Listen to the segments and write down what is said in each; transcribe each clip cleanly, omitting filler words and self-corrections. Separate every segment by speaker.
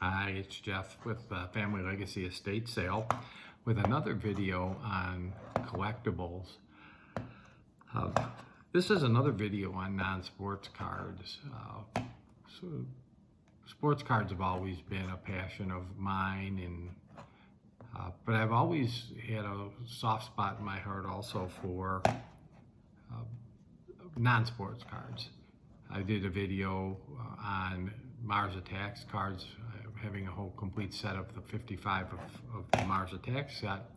Speaker 1: Hi, it's Jeff with Family Legacy Estate Sale with another video on collectibles. Uh, this is another video on non-sports cards. So sports cards have always been a passion of mine, but I've always had a soft spot in my heart also for non-sports cards. I did a video on Mars Attacks cards, having a whole complete set of the 55 of the Mars Attacks set.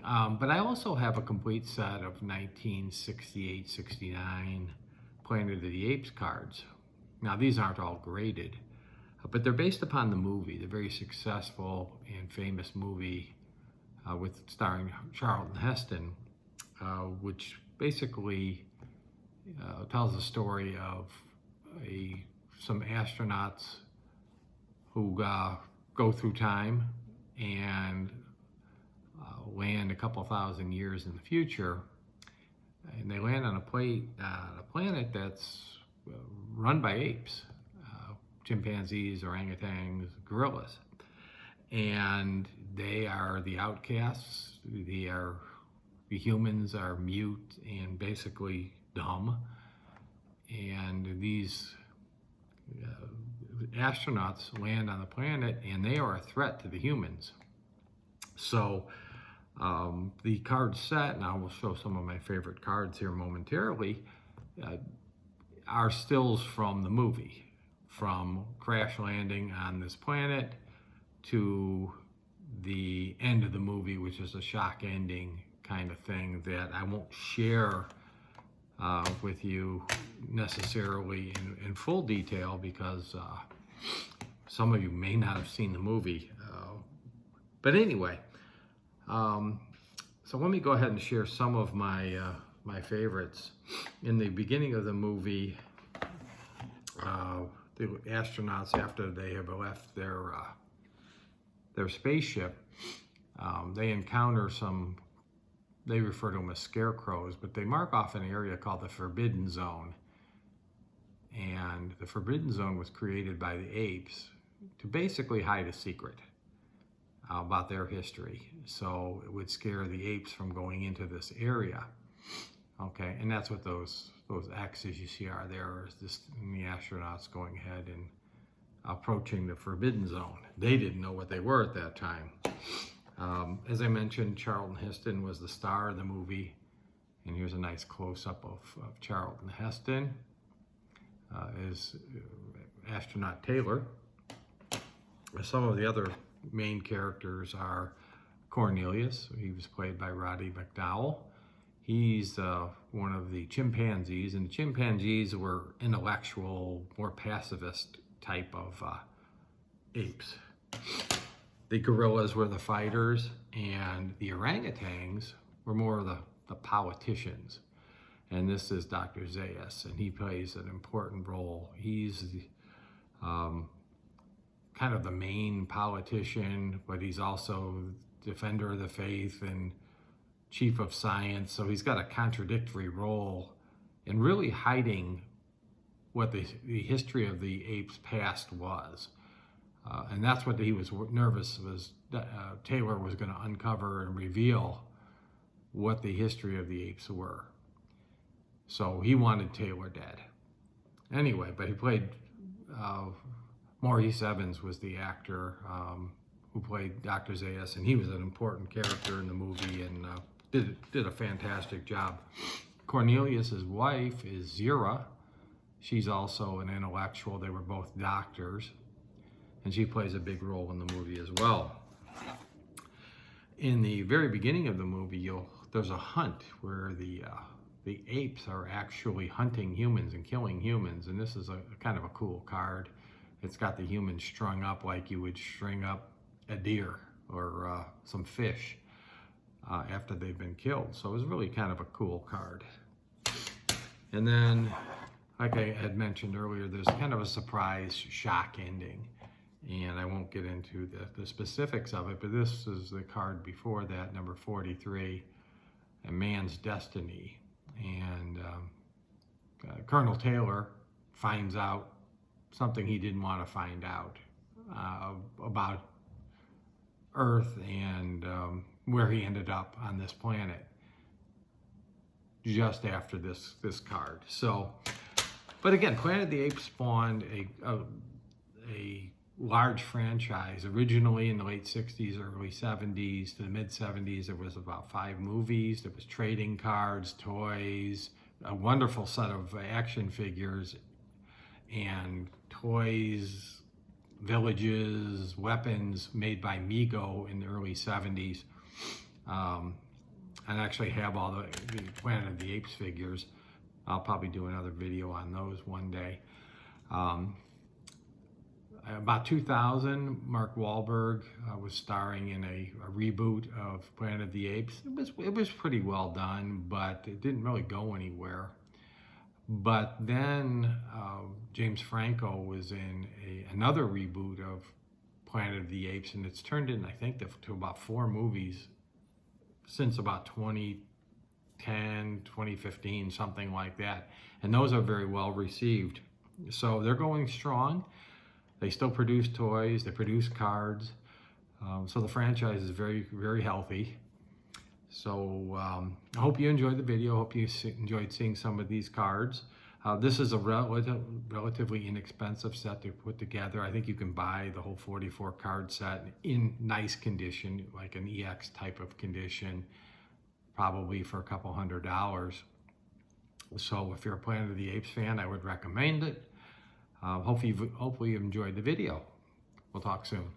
Speaker 1: But I also have a complete set of 1968-69 Planet of the Apes cards. Now these aren't all graded, but they're based upon the movie, the very successful and famous movie with starring Charlton Heston, which basically tells the story of some astronauts who go through time and land a couple thousand years in the future, and they land on a planet that's run by apes, chimpanzees, orangutans, gorillas, and they are the outcasts. The humans are mute and basically dumb, and these astronauts land on the planet and they are a threat to the humans. So the card set, and I will show some of my favorite cards here momentarily, are stills from the movie, from crash landing on this planet to the end of the movie, which is a shock ending kind of thing that I won't share with you necessarily in full detail, because some of you may not have seen the movie. But anyway, so let me go ahead and share some of my my favorites. In the beginning of the movie, the astronauts, after they have left their spaceship, they encounter some, they refer to them as scarecrows, but they mark off an area called the Forbidden Zone. And the Forbidden Zone was created by the apes to basically hide a secret about their history. So it would scare the apes from going into this area. Okay, and that's what those X's you see are there, is just the astronauts going ahead and approaching the Forbidden Zone. They didn't know what they were at that time. As I mentioned, Charlton Heston was the star of the movie, and here's a nice close-up of Charlton Heston as astronaut Taylor. Some of the other main characters are Cornelius. He was played by Roddy McDowall. He's one of the chimpanzees, and the chimpanzees were intellectual, more pacifist type of apes. The gorillas were the fighters, and the orangutans were more of the politicians. And this is Dr. Zayas, and he plays an important role. He's kind of the main politician, but he's also defender of the faith and chief of science. So he's got a contradictory role in really hiding what the history of the apes' past was. And that's what he was nervous was. Taylor was going to uncover and reveal what the history of the apes were. So he wanted Taylor dead. Anyway, but he played, Maurice Evans was the actor who played Dr. Zayas, and he was an important character in the movie and did a fantastic job. Cornelius's wife is Zira. She's also an intellectual. They were both doctors, and she plays a big role in the movie as well. In the very beginning of the movie, there's a hunt where the apes are actually hunting humans and killing humans, and this is a kind of a cool card. It's got the humans strung up like you would string up a deer or some fish after they've been killed. So it was really kind of a cool card. And then, like I had mentioned earlier, there's kind of a surprise shock ending, and I won't get into the specifics of it, but this is the card before that, number 43, A Man's Destiny. And Colonel Taylor finds out something he didn't want to find out about Earth and where he ended up on this planet just after this card. So, but again, Planet of the Apes spawned a large franchise. Originally in the late 60s, early 70s to the mid 70s, there was about 5 movies. There was trading cards, toys, a wonderful set of action figures, and toys, villages, weapons made by Mego in the early 70s. And actually have all the Planet of the Apes figures. I'll probably do another video on those one day. About 2000, Mark Wahlberg was starring in a reboot of Planet of the Apes. It was pretty well done, but it didn't really go anywhere. But then James Franco was in another reboot of Planet of the Apes, and it's turned in, I think, to about 4 movies since about 2010, 2015, something like that. And those are very well received. So they're going strong. They still produce toys, they produce cards. So the franchise is very, very healthy. So I hope you enjoyed the video. I hope you enjoyed seeing some of these cards. This is a relatively inexpensive set to put together. I think you can buy the whole 44 card set in nice condition, like an EX type of condition, probably for a couple $100. So if you're a Planet of the Apes fan, I would recommend it. Hopefully you've enjoyed the video. We'll talk soon.